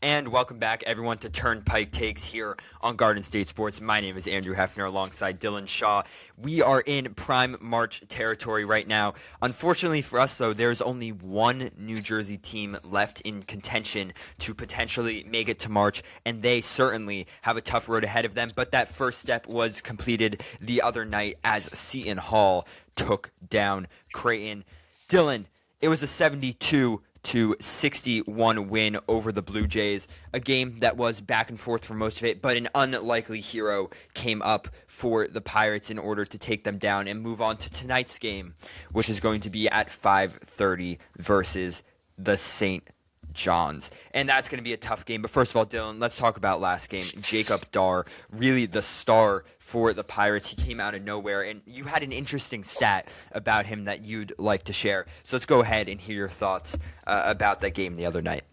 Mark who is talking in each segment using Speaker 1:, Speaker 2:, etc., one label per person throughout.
Speaker 1: And welcome back, everyone, to Turnpike Takes here on Garden State Sports. My name is Andrew Hefner alongside Dylan Shaw. We are in prime March territory right now. Unfortunately for us, though, there's only one New Jersey team left in contention to potentially make it to March, and they certainly have a tough road ahead of them. But that first step was completed the other night as Seton Hall took down Creighton. Dylan, it was a 72-61 win over the Blue Jays, a game that was back and forth for most of it, but an unlikely hero came up for the Pirates in order to take them down and move on to tonight's game, which is going to be at 5:30 versus the St. John's. And that's going to be a tough game. But first of all, Dylan, let's talk about last game. Jacob Dar, really the star for the Pirates. He came out of nowhere, and you had an interesting stat about him that you'd like to share. So let's go ahead and hear your thoughts about that game the other night.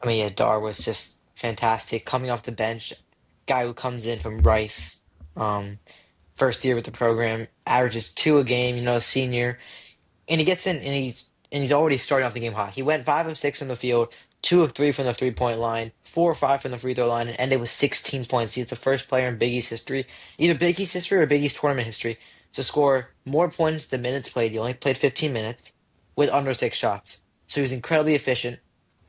Speaker 2: Yeah, Dar was just fantastic. Coming off the bench, guy who comes in from Rice, um, first year with the program, averages two a game, senior, and he gets in and he's already starting off the game hot. He went 5 of 6 from the field, 2 of 3 from the 3-point line, 4 of 5 from the free throw line, and ended with 16 points. He's the first player in Big East history, either Big East history or Big East tournament history, to score more points than minutes played. He only played 15 minutes with under 6 shots. So he was incredibly efficient.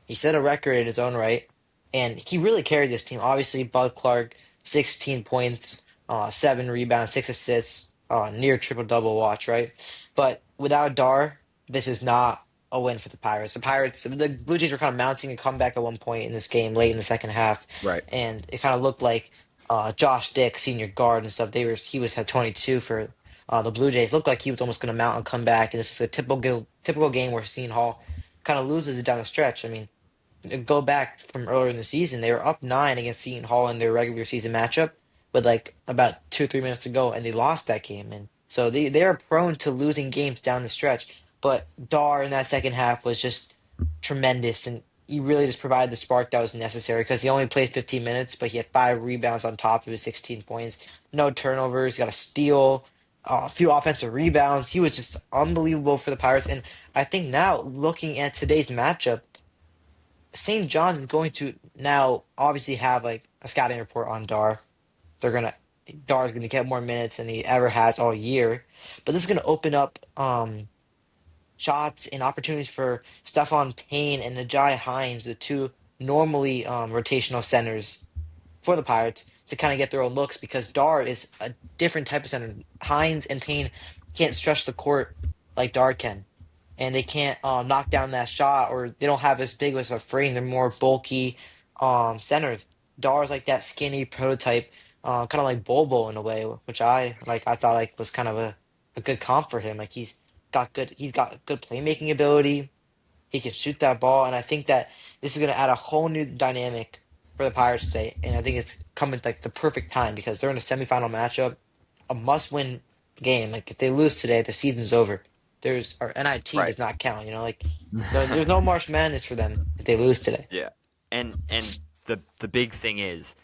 Speaker 2: He set a record in his own right, and he really carried this team. Obviously, Bud Clark, 16 points, 7 rebounds, 6 assists, near triple double watch, right? But without Dar, this is not a win for the Pirates. The Blue Jays were kind of mounting a comeback at one point in this game, late in the second half,
Speaker 1: Right.
Speaker 2: and it kind of looked like Josh Dick, senior guard and stuff. He was had 22 for the Blue Jays. Looked like he was almost going to mount and come back, and this is a typical game where Seton Hall kind of loses it down the stretch. Go back from earlier in the season, they were up 9 against Seton Hall in their regular season matchup, with like about 2 or 3 minutes to go, and they lost that game. And so they are prone to losing games down the stretch. But Dar in that second half was just tremendous, and he really just provided the spark that was necessary because he only played 15 minutes, but he had 5 rebounds on top of his 16 points, no turnovers, he got a steal, a few offensive rebounds. He was just unbelievable for the Pirates, and I think now looking at today's matchup, St. John's is going to now obviously have like a scouting report on Dar. They're gonna Dar's gonna get more minutes than he ever has all year, but this is gonna open up shots and opportunities for Stephon Payne and Najai Hines, the two normally rotational centers for the Pirates, to kind of get their own looks because Dar is a different type of center. Hines and Payne can't stretch the court like Dar can, and they can't knock down that shot, or they don't have as big as a frame. They're more bulky centers. Dar's like that skinny prototype, kind of like Bobo in a way, which I like. I thought like was kind of a good comp for him. Like he's got good playmaking ability. He can shoot that ball, and I think that this is going to add a whole new dynamic for the Pirates today. And I think it's coming like the perfect time because they're in a semifinal matchup, a must-win game. Like if they lose today, the season's over. There's our NIT
Speaker 1: Right.
Speaker 2: does not count. Like there's no March Madness for them if they lose today.
Speaker 1: Yeah. And the big thing is,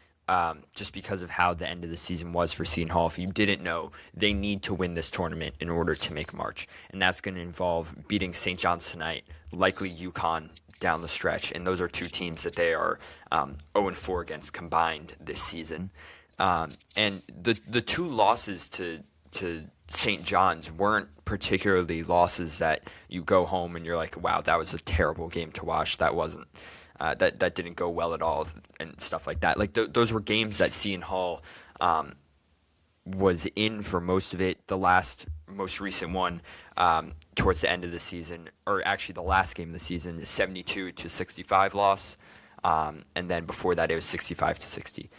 Speaker 1: just because of how the end of the season was for Seton Hall, if you didn't know, they need to win this tournament in order to make March, and that's going to involve beating St. John's tonight, likely UConn down the stretch, and those are two teams that they are 0-4 against combined this season. And the two losses to St. John's weren't particularly losses that you go home and you're like, wow, that was a terrible game to watch. That wasn't that didn't go well at all and stuff like that. Like those were games that Seton Hall was in for most of it. The most recent one towards the end of the season, or actually the last game of the season, is 72-65 loss, and then before that it was 65-60.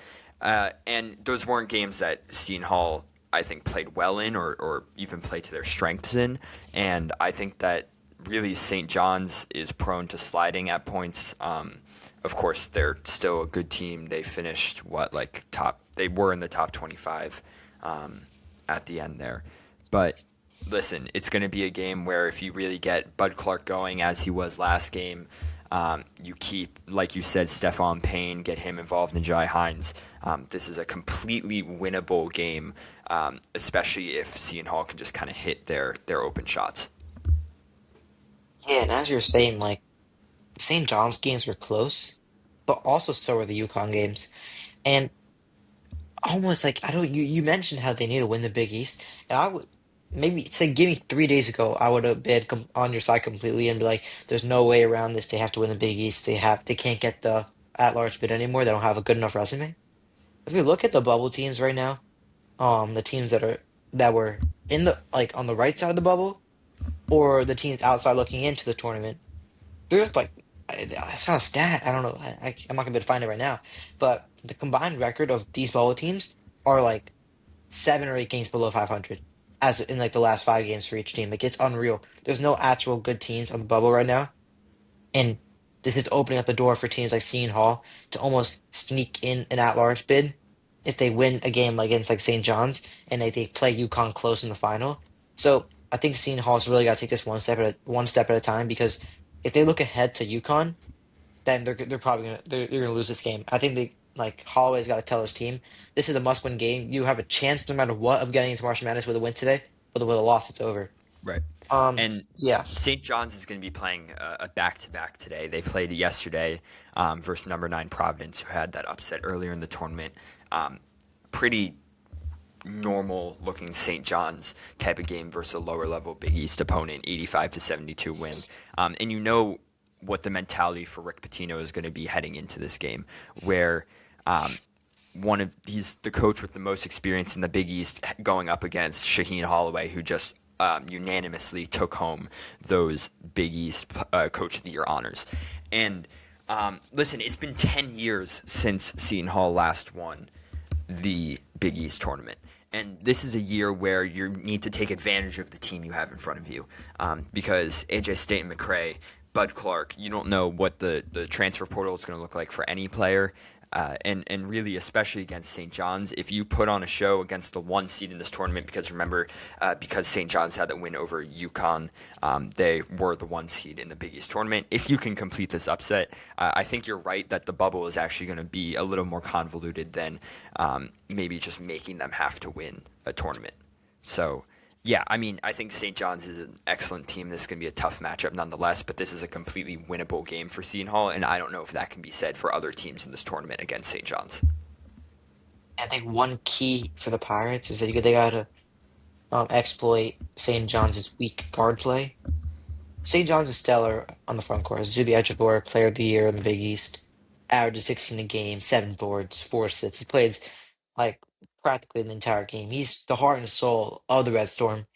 Speaker 1: And those weren't games that Seton Hall, I think, played well in or even played to their strengths in. And I think that really St. John's is prone to sliding at points. Of course, they're still a good team. They finished they were in the top 25 at the end there. But listen, it's going to be a game where if you really get Bud Clark going as he was last game, you keep, like you said, Stephon Payne, get him involved in Jai Hines. This is a completely winnable game, especially if Seton Hall can just kind of hit their open shots.
Speaker 2: Yeah, and as you're saying, like St. John's games were close, but also so are the UConn games. And almost like I don't you mentioned how they need to win the Big East, and I would maybe say give me 3 days ago, I would have been on your side completely and be like, there's no way around this. They have to win the Big East. They can't get the at-large bid anymore. They don't have a good enough resume. If we look at the bubble teams right now, the teams that were in the like on the right side of the bubble, or the teams outside looking into the tournament, there's like it's not a stat. I don't know. I'm not gonna be able to find it right now, but the combined record of these bubble teams are like 7 or 8 games below 500 as in like the last 5 games for each team. Like it's unreal. There's no actual good teams on the bubble right now, and this is opening up the door for teams like Seton Hall to almost sneak in an at-large bid if they win a game like against like St. John's and they play UConn close in the final. So I think Seton Hall's really got to take this one step at a time because if they look ahead to UConn, then they're probably they're gonna lose this game. I think they like Holloway's got to tell his team this is a must-win game. You have a chance no matter what of getting into March Madness with a win today, but with a loss, it's over.
Speaker 1: Right. And
Speaker 2: Yeah,
Speaker 1: St. John's is going to be playing a back-to-back today. They played yesterday versus number 9 Providence, who had that upset earlier in the tournament. Pretty normal-looking St. John's type of game versus a lower-level Big East opponent, 85-72 win. And you know what the mentality for Rick Pitino is going to be heading into this game, where he's the coach with the most experience in the Big East going up against Shaheen Holloway, who just unanimously took home those Big East Coach of the Year honors. And listen, it's been 10 years since Seton Hall last won the Big East tournament. And this is a year where you need to take advantage of the team you have in front of you, because AJ Staten McCray, Bud Clark, you don't know what the transfer portal is going to look like for any player. And really, especially against St. John's, if you put on a show against the 1 seed in this tournament, because remember, because St. John's had the win over UConn, they were the 1 seed in the Big East tournament. If you can complete this upset, I think you're right that the bubble is actually going to be a little more convoluted than maybe just making them have to win a tournament. So, yeah, I mean, I think St. John's is an excellent team. This is going to be a tough matchup nonetheless, but this is a completely winnable game for Seton Hall, and I don't know if that can be said for other teams in this tournament against St. John's.
Speaker 2: I think one key for the Pirates is that they gotta exploit St. John's weak guard play. St. John's is stellar on the front court. Zuby Ejiofor, Player of the Year in the Big East, averages 16 a game, 7 boards, 4 assists. He plays like practically the entire game. He's the heart and soul of the Red Storm.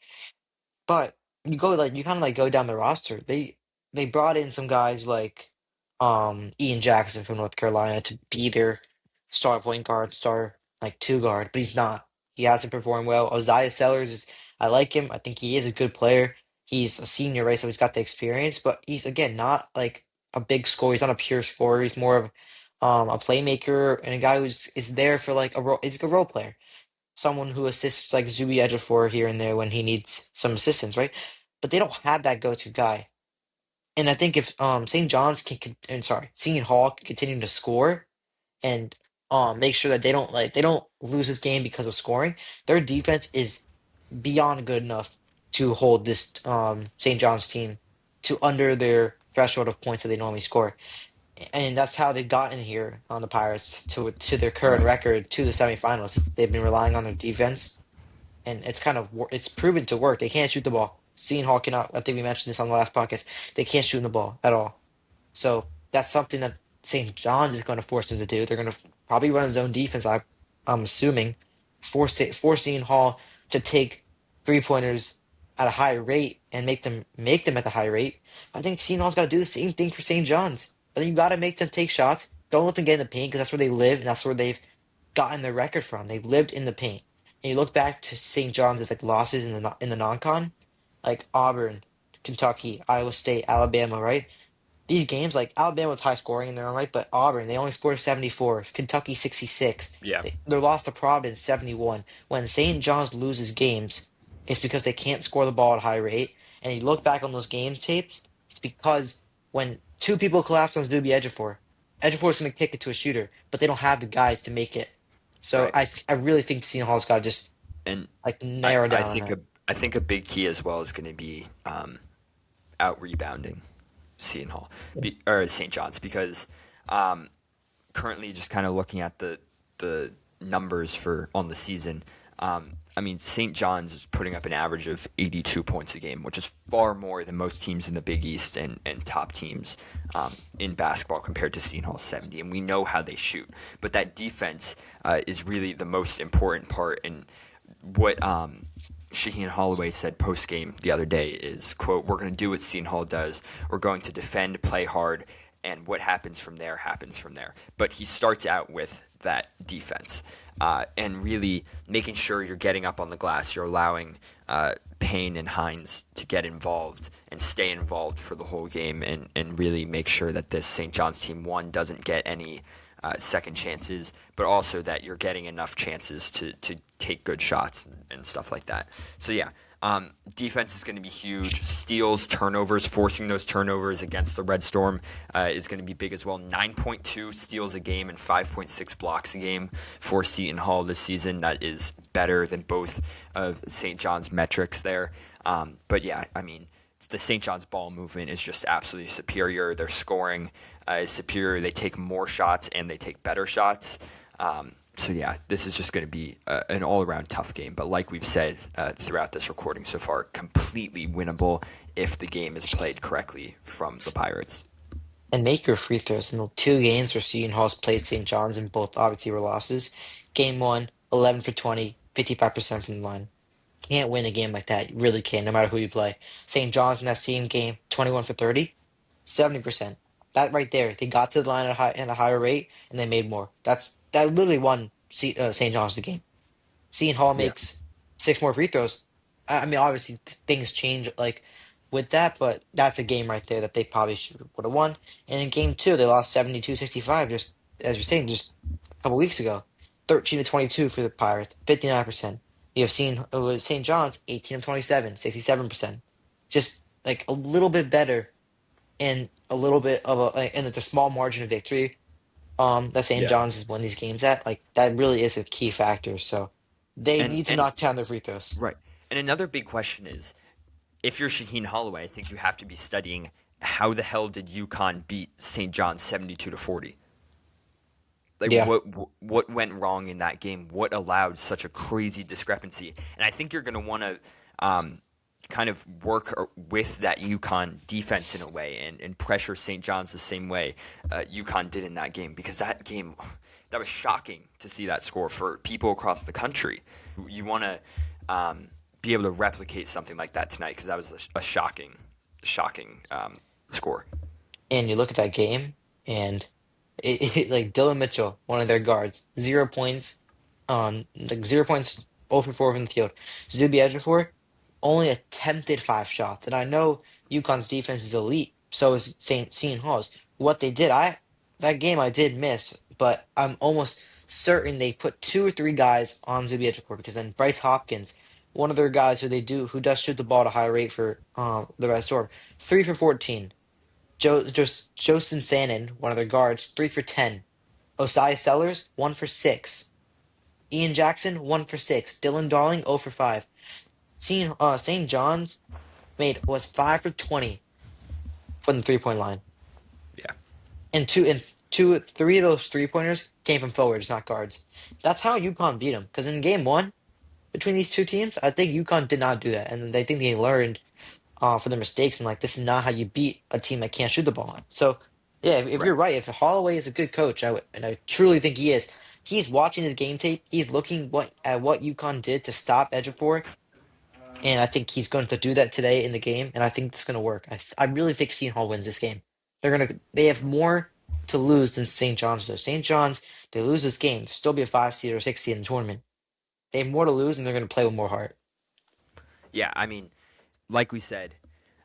Speaker 2: But you kind of like go down the roster. They brought in some guys like Ian Jackson from North Carolina to be their star point guard, star like 2 guard, but he's not. He hasn't performed well. Isaiah Sellers is I like him. I think he is a good player. He's a senior, right? So he's got the experience, but he's again not like a big scorer. He's not a pure scorer. He's more of a playmaker and a guy who's is there for like a role. He's a role player, someone who assists like Zuby Ejiofor here and there when he needs some assistance, right? But they don't have that go-to guy. And I think if St. John's and sorry, Seton Hall can continue to score and make sure that they don't lose this game because of scoring, their defense is beyond good enough to hold this St. John's team to under their threshold of points that they normally score. And that's how they've gotten here on the Pirates to their current
Speaker 1: Right.
Speaker 2: record to the semifinals. They've been relying on their defense and it's kind of it's proven to work. They can't shoot the ball. Seton Hall cannot. I think we mentioned this on the last podcast. They can't shoot the ball at all. So that's something that St. John's is going to force them to do. They're going to probably run a zone defense. I'm assuming forcing Hall to take 3 pointers at a high rate and make them at the high rate. I think Seton Hall's got to do the same thing for St. John's. I think you got to make them take shots. Don't let them get in the paint because that's where they live and that's where they've gotten their record from. They lived in the paint. And you look back to St. John's as like losses in the non-con, like Auburn, Kentucky, Iowa State, Alabama, right? These games, like Alabama was high scoring in their own right, but Auburn, they only scored 74, Kentucky 66.
Speaker 1: Yeah.
Speaker 2: Their loss to Providence 71. When St. John's loses games, it's because they can't score the ball at a high rate. And you look back on those game tapes, it's because when 2 people collapse on Zuby Ejiofor, Ejiofor's going to kick it to a shooter, but they don't have the guys to make it. So
Speaker 1: Right.
Speaker 2: I really think Seton Hall's got to just
Speaker 1: And
Speaker 2: like
Speaker 1: I,
Speaker 2: narrow
Speaker 1: I
Speaker 2: down on
Speaker 1: think
Speaker 2: that.
Speaker 1: a big key as well is going to be out rebounding Seton Hall or St. John's because currently just kind of looking at the numbers for on the season. I mean, St. John's is putting up an average of 82 points a game, which is far more than most teams in the Big East and top teams in basketball compared to Seton Hall's 70. And we know how they shoot. But that defense is really the most important part. And what Shaheen Holloway said post-game the other day is, quote, "We're going to do what Seton Hall does. We're going to defend, play hard, and what happens from there happens from there." But he starts out with that defense and really making sure you're getting up on the glass. You're allowing Payne and Hines to get involved and stay involved for the whole game and really make sure that this St. John's team, one, doesn't get any second chances, but also that you're getting enough chances to take good shots and stuff like that. So, yeah. Defense is going to be huge. Steals, turnovers, forcing those turnovers against the Red Storm is going to be big as well. 9.2 steals a game and 5.6 blocks a game for Seton Hall this season. That is better than both of St. John's metrics there. But yeah, I mean, the St. John's ball movement is just absolutely superior. Their scoring is superior. They take more shots and they take better shots. So yeah, this is just going to be an all-around tough game. But like we've said throughout this recording so far, completely winnable if the game is played correctly from the Pirates.
Speaker 2: And make your free throws. In the two games where Seton Hall's played St. John's, and both obviously were losses. Game one, 11 for 20, 55% from the line. Can't win a game like that. You really can't, no matter who you play. St. John's in that same game, 21 for 30, 70%. That right there, they got to the line at a higher rate, and they made more. That literally won St. John's the game. Seton Hall
Speaker 1: Yeah.
Speaker 2: makes six more free throws. I mean, obviously things change like with that, but that's a game right there that they probably would have won. And in game two, they lost 72-65, just as you're saying, just a couple weeks ago. 13 to 22 for the Pirates, 59%. You have seen St. John's 18 of 27, 67%. Just like a little bit better and a little bit of and at the small margin of victory that St.
Speaker 1: Yeah.
Speaker 2: John's has won these games at, like that really is a key factor. So they
Speaker 1: And
Speaker 2: need to
Speaker 1: and
Speaker 2: knock down their free throws.
Speaker 1: right. And another big question is, if you're Shaheen Holloway, I think you have to be studying how the hell did UConn beat St. John's 72-40? Like
Speaker 2: Yeah.
Speaker 1: what went wrong in that game? What allowed such a crazy discrepancy? And I think you're going to want to kind of work with that UConn defense in a way and pressure St. John's the same way UConn did in that game, because that game, that was shocking to see that score for people across the country. You want to be able to replicate something like that tonight, because that was a shocking score.
Speaker 2: And you look at that game, and like Dylan Mitchell, one of their guards, 0 points, like 0 points, 0 for 4 from the field. Zuby Ejiofor only attempted 5 shots, and I know UConn's defense is elite. So is St. Seton Hall's. What they did, that game I did miss, but I'm almost certain they put two or three guys on Zuby Ejiofor, because then Bryce Hopkins, one of their guys who does shoot the ball at a high rate for the Red Storm, 3 for 14. Jostin Sannon, one of their guards, 3 for 10. Osai Sellers, 1 for 6. Ian Jackson, 1 for 6. Dylan Darling, 0 for 5. St. John's was 5 for 20 from the 3 point line,
Speaker 1: Yeah.
Speaker 2: and three of those 3 pointers came from forwards, not guards. That's how UConn beat them. Because in game one, between these two teams, I think UConn did not do that, and they think they learned for their mistakes, and like this is not how you beat a team that can't shoot the ball. So yeah, if
Speaker 1: Right.
Speaker 2: you're right, if Holloway is a good coach, and I truly think he is, he's watching his game tape, he's looking at what UConn did to stop Ejiofor, and I think he's going to do that today in the game, and I think it's going to work. I really think Seton Hall wins this game. They have more to lose than St. John's does. St. John's, they lose this game, they'll still be a 5 seed or 6 seed in the tournament. They have more to lose, and they're going to play with more heart.
Speaker 1: Yeah, I mean, like we said,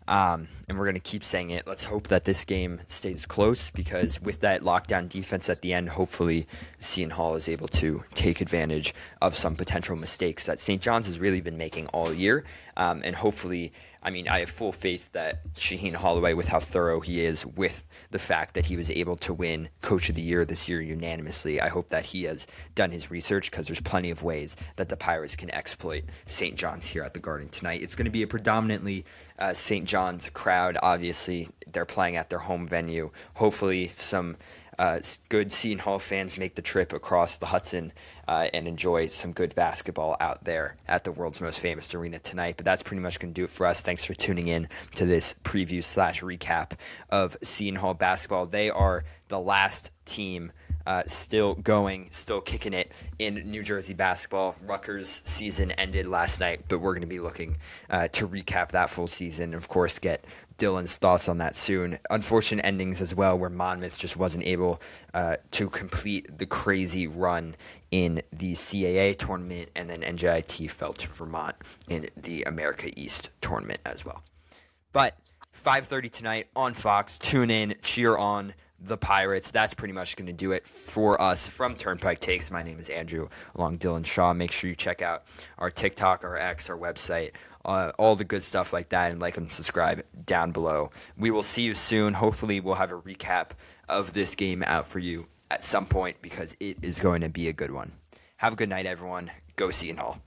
Speaker 1: and we're going to keep saying it, let's hope that this game stays close, because with that lockdown defense at the end, hopefully Seton Hall is able to take advantage of some potential mistakes that St. John's has really been making all year. And hopefully, I mean, I have full faith that Shaheen Holloway, with how thorough he is, with the fact that he was able to win Coach of the Year this year unanimously, I hope that he has done his research, because there's plenty of ways that the Pirates can exploit St. John's here at the Garden tonight. It's going to be a predominantly St. John's crowd. Obviously, they're playing at their home venue. Hopefully, some good Seton Hall fans make the trip across the Hudson and enjoy some good basketball out there at the world's most famous arena tonight. But that's pretty much going to do it for us. Thanks for tuning in to this preview / recap of Seton Hall basketball. They are the last team still going, still kicking it in New Jersey basketball. Rutgers' season ended last night, but we're going to be looking to recap that full season and, of course, get Dylan's thoughts on that soon. Unfortunate endings as well, where Monmouth just wasn't able to complete the crazy run in the CAA tournament, and then NJIT fell to Vermont in the America East tournament as well. But 5:30 tonight on Fox. Tune in, cheer on the Pirates. That's pretty much going to do it for us from Turnpike Takes. My name is Andrew, along Dylan Shaw. Make sure you check out our TikTok, our X, our website, all the good stuff like that, and like and subscribe down below. We will see you soon. Hopefully we'll have a recap of this game out for you at some point, because it is going to be a good one. Have a good night, everyone. Go Seton Hall.